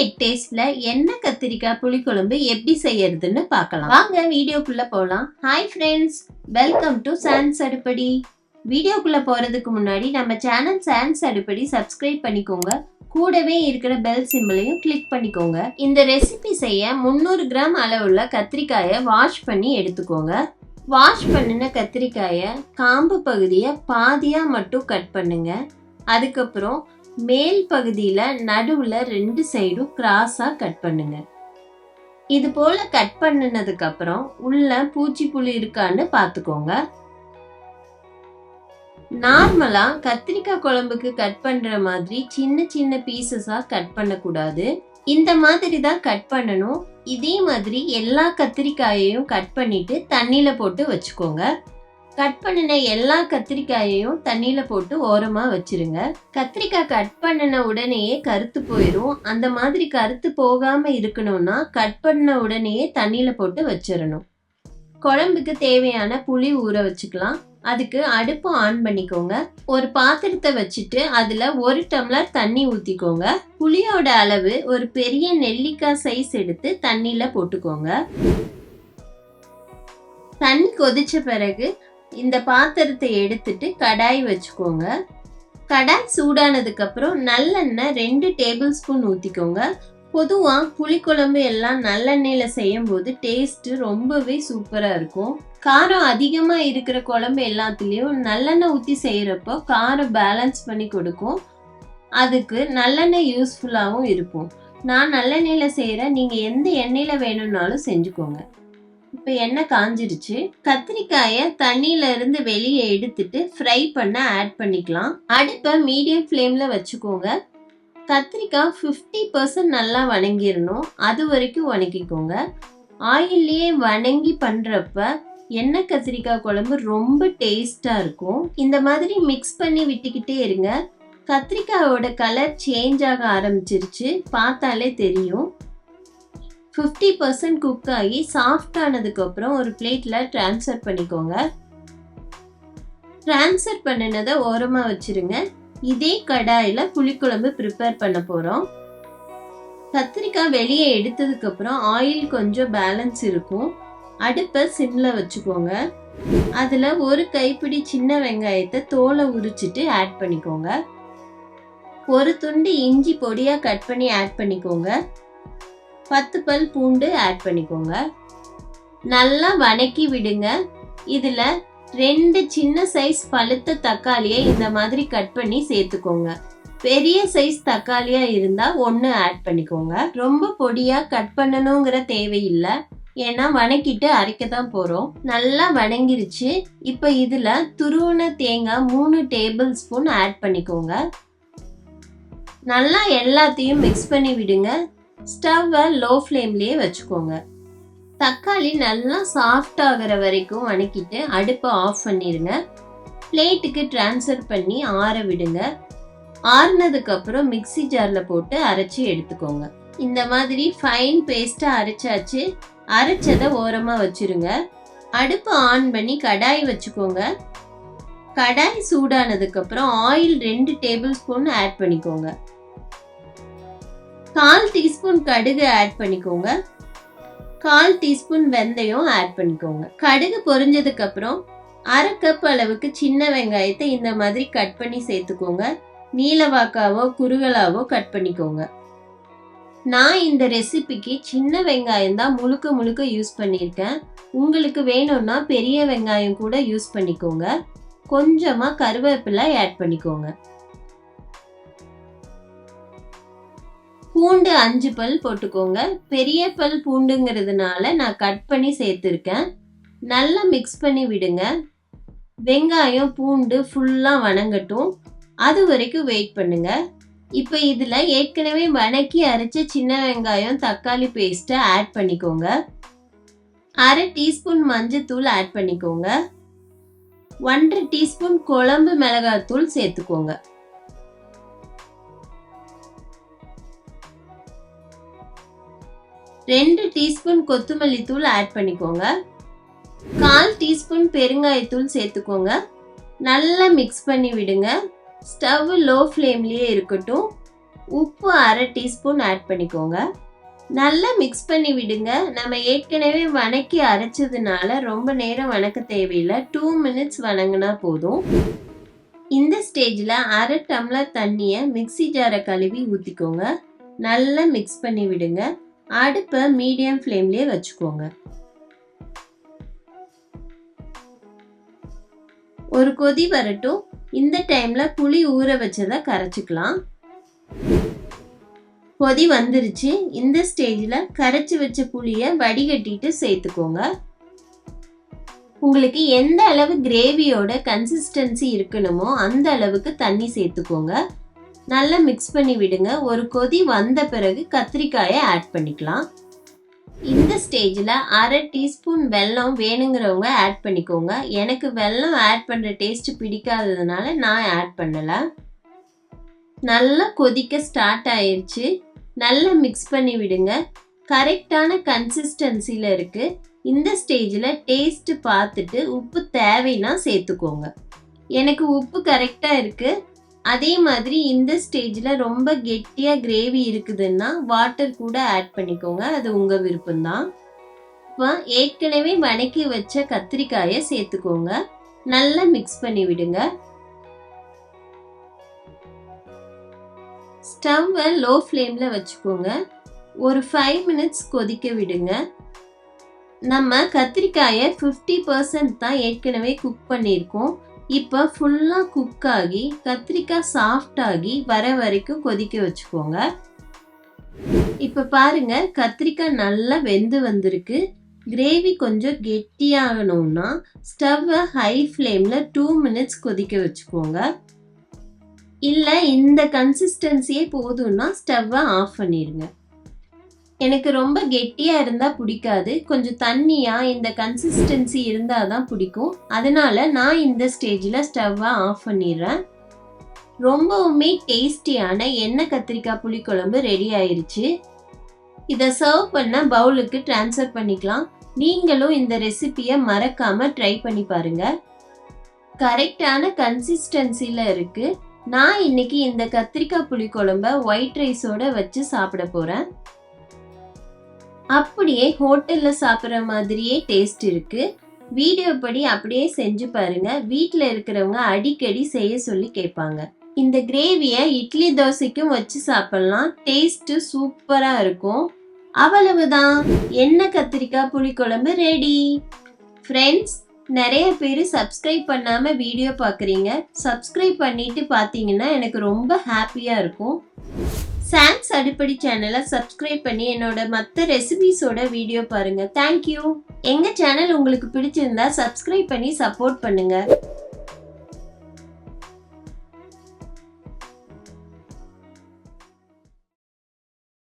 Homemade டேஸ்ட்ல எண்ணெய் கத்திரிக்காய் புளிக்குழம்பு எப்படி செய்யறதுன்னு பார்க்கலாம். வாங்க வீடியோக்குள்ள போகலாம். Hi friends, welcome to Chan's Adupadi. வீடியோக்குள்ள போறதுக்கு முன்னாடி நம்ம சேனல் சான்ஸ் அடுப்படி சப்ஸ்கிரைப் பண்ணிக்கோங்க. கூடவே இருக்கிற பெல் சிம்பிளையும் கிளிக் பண்ணிக்கோங்க. இந்த ரெசிபி செய்ய 300 கிராம் அளவுள்ள கத்திரிக்காயை வாஷ் பண்ணி எடுத்துக்கோங்க. வாஷ் பண்ணின கத்திரிக்காயை காம்பு பகுதியை பாதியா மட்டும் கட் பண்ணுங்க. அதுக்கப்புறம் மேல் பகுதியில நடுவுல 2 சைடும் கிராஸா கட் பண்ணுங்க. இது போல கட் பண்ணினதுக்கு அப்புறம் உள்ள பூச்சி புழு இருக்கான்னு பாத்துக்கோங்க. நார்மலா கத்திரிக்காய் குழம்புக்கு கட் பண்ற மாதிரி சின்ன சின்ன பீசஸா கட் பண்ண கூடாது. இந்த மாதிரி தான் கட் பண்ணணும். இதே மாதிரி எல்லா கத்திரிக்காயையும் கட் பண்ணிட்டு தண்ணியில போட்டு வச்சுக்கோங்க. கட் பண்ணின எல்லா கத்திரிக்காயையும் தண்ணியில போட்டு ஓரமா வச்சிருங்க. கத்திரிக்காய் கட் பண்ணின உடனேயே கருத்து போயிடும். அந்த மாதிரி கருத்து போகாம இருக்கணும்னா கட் பண்ண உடனேயே தண்ணியில போட்டு வச்சிடணும். குழம்புக்கு தேவையான புளி ஊற வச்சுக்கலாம். அதுக்கு அடுப்பு ஆன் பண்ணிக்கோங்க. ஒரு பாத்திரத்தை வச்சுட்டு அதுல 1 டம்ளர் தண்ணி ஊத்திக்கோங்க. புளியோட அளவு ஒரு பெரிய நெல்லிக்காய் சைஸ் எடுத்து தண்ணியில போட்டுக்கோங்க. தண்ணி கொதிச்ச பிறகு இந்த பாத்திரத்தை எடுத்துட்டு கடாய் வச்சுக்கோங்க. கடாய் சூடானதுக்கு அப்புறம் நல்லெண்ணெய் 2 டேபிள் ஸ்பூன் ஊத்திக்கோங்க. பொதுவா புளிக்குழம்பு எல்லாம் நல்லெண்ணெயில செய்யும் போது டேஸ்ட் ரொம்பவே சூப்பரா இருக்கும். காரம் அதிகமா இருக்கிற குழம்பு எல்லாத்துலயும் நல்லெண்ணெய் ஊத்தி செய்யறப்போ காரம் பேலன்ஸ் பண்ணி கொடுக்கும். அதுக்கு நல்லெண்ணெய் யூஸ்ஃபுல்லாவும் இருக்கும். நான் நல்லெண்ணெயில செய்யறேன், நீங்க எந்த எண்ணெயில வேணும்னாலும் செஞ்சுக்கோங்க. இப்போ எண்ணெய் காஞ்சிருச்சு. கத்திரிக்காயை தண்ணியில இருந்து வெளியே எடுத்துட்டு ஃப்ரை பண்ண ஆட் பண்ணிக்கலாம். அடுப்பை மீடியம் ஃப்ளேம்ல வச்சுக்கோங்க. கத்திரிக்காய் 50% நல்லா வணங்கிடணும். அது வரைக்கும் வணக்கிக்கோங்க. ஆயில்லையே வணங்கி பண்றப்ப எண்ணெய் கத்திரிக்காய் குழம்பு ரொம்ப டேஸ்டா இருக்கும். இந்த மாதிரி மிக்ஸ் பண்ணி விட்டுக்கிட்டே இருங்க. கத்திரிக்காயோட கலர் சேஞ்ச் ஆக ஆரம்பிச்சிருச்சு, பார்த்தாலே தெரியும். 50% குக் ஆகி சாஃப்ட் ஆனதுக்கு அப்புறம் ஒரு பிளேட்ல ட்ரான்ஸ்ஃபர் பண்ணிக்கோங்க. ட்ரான்ஸ்ஃபர் பண்ணினதை ஓரமா வச்சிருங்க. இதே கடாயில புளிக்குழம்பு ப்ரிப்பேர் பண்ண போறோம். கத்திரிக்காய் வெளியே எடுத்ததுக்கு அப்புறம் ஆயில் கொஞ்சம் பேலன்ஸ் இருக்கும். அடுப்பை சிம்ல வச்சுக்கோங்க. அதுல ஒரு கைப்பிடி சின்ன வெங்காயத்தை தோலை உரிச்சிட்டு ஆட் பண்ணிக்கோங்க. ஒரு துண்டு இஞ்சி பொடியா கட் பண்ணி ஆட் பண்ணிக்கோங்க. 10 பல் பூண்டு ஆட் பண்ணிக்கோங்க. நல்லா வணக்கி விடுங்க. இதுல 2 சின்ன சைஸ் பழுத்த தக்காளியை இந்த மாதிரி கட் பண்ணி சேர்த்துக்கோங்க. பெரிய சைஸ் தக்காளியா இருந்தா 1 ஆட் பண்ணிக்கோங்க. ரொம்ப பொடியா கட் பண்ணணுங்கிற தேவையில்லை, ஏன்னா வணக்கிட்டு அரைக்க தான் போறோம். நல்லா வணங்கிருச்சு. இப்ப இதுல துருவன தேங்காய் 3 டேபிள் ஸ்பூன் ஆட் பண்ணிக்கோங்க. நல்லா எல்லாத்தையும் மிக்ஸ் பண்ணி விடுங்க. ஸ்டவ்வை லோ ஃப்ளேம்லயே வச்சுக்கோங்க. தக்காளி நல்லா சாஃப்ட் ஆகிற வரைக்கும் வணக்கிட்டு அடுப்பை ஆஃப் பண்ணிடுங்க. பிளேட்டுக்கு ட்ரான்ஸ்ஃபர் பண்ணி ஆற விடுங்க. ஆறுனதுக்கு அப்புறம் மிக்ஸி ஜார்ல போட்டு அரைச்சி எடுத்துக்கோங்க. இந்த மாதிரி ஃபைன் பேஸ்டா அரைச்சாச்சு. அரைச்சதை ஓரமா வச்சிருங்க. அடுப்பு ஆன் பண்ணி கடாய் வச்சுக்கோங்க. கடாய் சூடானதுக்கு அப்புறம் ஆயில் 2 டேபிள் ஸ்பூன் ஆட் பண்ணிக்கோங்க. 1/4 டீஸ்பூன் கடுகு ஆட் பண்ணிக்கோங்க. 1/4 டீஸ்பூன் வெந்தயம் ஆட் பண்ணிக்கோங்க. கடுகு பொரிஞ்சதுக்கு அப்புறம் 1/2 கப் அளவுக்கு சின்ன வெங்காயத்தை இந்த மாதிரி கட் பண்ணி சேர்த்துக்கோங்க. நீளவாக்காவோ குறுகலாவோ கட் பண்ணிக்கோங்க. நான் இந்த ரெசிபிக்கு சின்ன வெங்காயம் தான் முழுக்க முழுக்க யூஸ் பண்ணியிருக்கேன். உங்களுக்கு வேணும்னா பெரிய வெங்காயம் கூட யூஸ் பண்ணிக்கோங்க. கொஞ்சமா கருவேப்பிலை ஆட் பண்ணிக்கோங்க. பூண்டு 5 பல் போட்டுக்கோங்க. பெரிய பல் பூண்டுங்கிறதுனால நான் கட் பண்ணி சேர்த்துருக்கேன். நல்லா மிக்ஸ் பண்ணி விடுங்க. வெங்காயம் பூண்டு ஃபுல்லா வணங்கட்டும். அது வரைக்கும் வெயிட் பண்ணுங்க. இப்போ இதுல ஏற்கனவே வணக்கி அரைச்ச சின்ன வெங்காயம் தக்காளி பேஸ்ட்டை ஆட் பண்ணிக்கோங்க. 1/2 டீஸ்பூன் மஞ்சத்தூள் ஆட் பண்ணிக்கோங்க. 1/2 டீஸ்பூன் குழம்பு மிளகாத்தூள் சேர்த்துக்கோங்க. 2 டீஸ்பூன் கொத்தமல்லி தூள் ஆட் பண்ணிக்கோங்க. 1/4 டீஸ்பூன் பெருங்காயத்தூள் சேர்த்துக்கோங்க. நல்லா மிக்ஸ் பண்ணி விடுங்க. ஸ்டவ் லோ ஃப்ளேம்லயே இருக்கட்டும். உப்பு 1/2 டீஸ்பூன் ஆட் பண்ணிக்கோங்க. நல்லா மிக்ஸ் பண்ணி விடுங்க. நம்ம ஏற்கனவே வணக்கி அரைச்சதுனால ரொம்ப நேரம் வணக்க தேவையில்லை. 2 மினிட்ஸ் வணங்கினா போதும். இந்த ஸ்டேஜில் 1/2 டம்ளர் தண்ணியை மிக்ஸி ஜாரை கழுவி ஊற்றிக்கோங்க. நல்லா மிக்ஸ் பண்ணி விடுங்க. அடுப்பை மீடியம் ஃப்ளேம்லேயே வச்சுக்கோங்க. ஒரு கொதி வரட்டும். இந்த டைம்ல புளி ஊற வச்சதை கரைச்சிக்கலாம். கொதி வந்துருச்சு. இந்த ஸ்டேஜ்ல கரைச்சி வச்ச புளியை வடிகட்டிட்டு சேர்த்துக்கோங்க. உங்களுக்கு எந்த அளவு கிரேவியோட கன்சிஸ்டன்சி இருக்கணுமோ அந்த அளவுக்கு தண்ணி சேர்த்துக்கோங்க. நல்லா மிக்ஸ் பண்ணி விடுங்க. ஒரு கொதி வந்த பிறகு கத்திரிக்காயை ஆட் பண்ணிக்கலாம். இந்த ஸ்டேஜில் 1/2 டீஸ்பூன் வெல்லம் வேணுங்கிறவங்க ஆட் பண்ணிக்கோங்க. எனக்கு வெல்லம் ஆட் பண்ணுற டேஸ்ட் பிடிக்காததுனால நான் ஆட் பண்ணலை. நல்லா கொதிக்க ஸ்டார்ட் ஆயிடுச்சு. நல்லா மிக்ஸ் பண்ணி விடுங்க. கரெக்டான கன்சிஸ்டன்சியில் இருக்குது. இந்த ஸ்டேஜில் டேஸ்ட்டு பார்த்துட்டு உப்பு தேவைன்னா சேர்த்துக்கோங்க. எனக்கு உப்பு கரெக்டாக இருக்குது. அதே மாதிரி இந்த ஸ்டேஜில் ரொம்ப கெட்டியாக கிரேவி இருக்குதுன்னா வாட்டர் கூட ஆட் பண்ணிக்கோங்க. அது உங்கள் விருப்பம்தான். இப்போ ஏற்கனவே வணக்கி வச்ச கத்திரிக்காயை சேர்த்துக்கோங்க. நல்லா மிக்ஸ் பண்ணி விடுங்க. ஸ்டவ்வை லோ ஃப்ளேமில் வச்சுக்கோங்க. ஒரு 5 மினிட்ஸ் கொதிக்க விடுங்க. நம்ம கத்திரிக்காயை 50% தான் ஏற்கனவே குக் பண்ணியிருக்கோம். இப்போ ஃபுல்லாக குக் ஆகி கத்திரிக்காய் சாஃப்ட் ஆகி வர வரைக்கும் கொதிக்க வச்சுக்கோங்க. இப்போ பாருங்க, கத்திரிக்காய் நல்லா வெந்து வந்திருக்கு. கிரேவி கொஞ்சம் கெட்டியாகணும்னா ஸ்டவ்வை ஹை ஃப்ளேமில் 2 மினிட்ஸ் கொதிக்க வச்சுக்கோங்க. இல்லை இந்த கன்சிஸ்டன்சியே போதும்னா ஸ்டவ்வை ஆஃப் பண்ணிடுங்க. எனக்கு ரொம்ப கெட்டியாக இருந்தால் பிடிக்காது. கொஞ்சம் தண்ணியாக இந்த கன்சிஸ்டன்சி இருந்தால் தான் பிடிக்கும். அதனால நான் இந்த ஸ்டேஜில் ஸ்டவ்வை ஆஃப் பண்ணிடுறேன். ரொம்பவுமே டேஸ்டியான எண்ணெய் கத்திரிக்காய் புளிக்குழம்பு ரெடி ஆயிடுச்சு. இதை சர்வ் பண்ண பவுலுக்கு ட்ரான்ஸ்ஃபர் பண்ணிக்கலாம். நீங்களும் இந்த ரெசிபியை மறக்காமல் ட்ரை பண்ணி பாருங்கள். கரெக்டான கன்சிஸ்டன்சியில் இருக்குது. நான் இன்னைக்கு இந்த கத்திரிக்காய் புளிக்குழம்ப ஒயிட் ரைஸோட வச்சு சாப்பிட போகிறேன். அப்படியே ஹோட்டலில் சாப்பிட்ற மாதிரியே டேஸ்ட் இருக்கு. வீடியோ படி அப்படியே செஞ்சு பாருங்க. வீட்டில் இருக்கிறவங்க அடிக்கடி செய்ய சொல்லி கேட்பாங்க. இந்த கிரேவியை இட்லி தோசைக்கும் வச்சு சாப்பிடலாம். டேஸ்ட் சூப்பராக இருக்கும். அவ்வளவுதான், எண்ணெய் கத்திரிக்காய் புளிக்குழம்பு ரெடி. ஃப்ரெண்ட்ஸ், நிறைய பேர் சப்ஸ்கிரைப் பண்ணாமல் வீடியோ பார்க்குறீங்க. சப்ஸ்கிரைப் பண்ணிட்டு பார்த்தீங்கன்னா எனக்கு ரொம்ப ஹாப்பியாக இருக்கும். சாம்ஸ் அடுப்படி சேனலை சப்ஸ்கிரைப் பண்ணி என்னோட மற்ற ரெசிபிஸோட வீடியோ பாருங்க. தேங்க்யூ. எங்கள் சேனல் உங்களுக்கு பிடிச்சிருந்தா சப்ஸ்கிரைப் பண்ணி சப்போர்ட் பண்ணுங்க.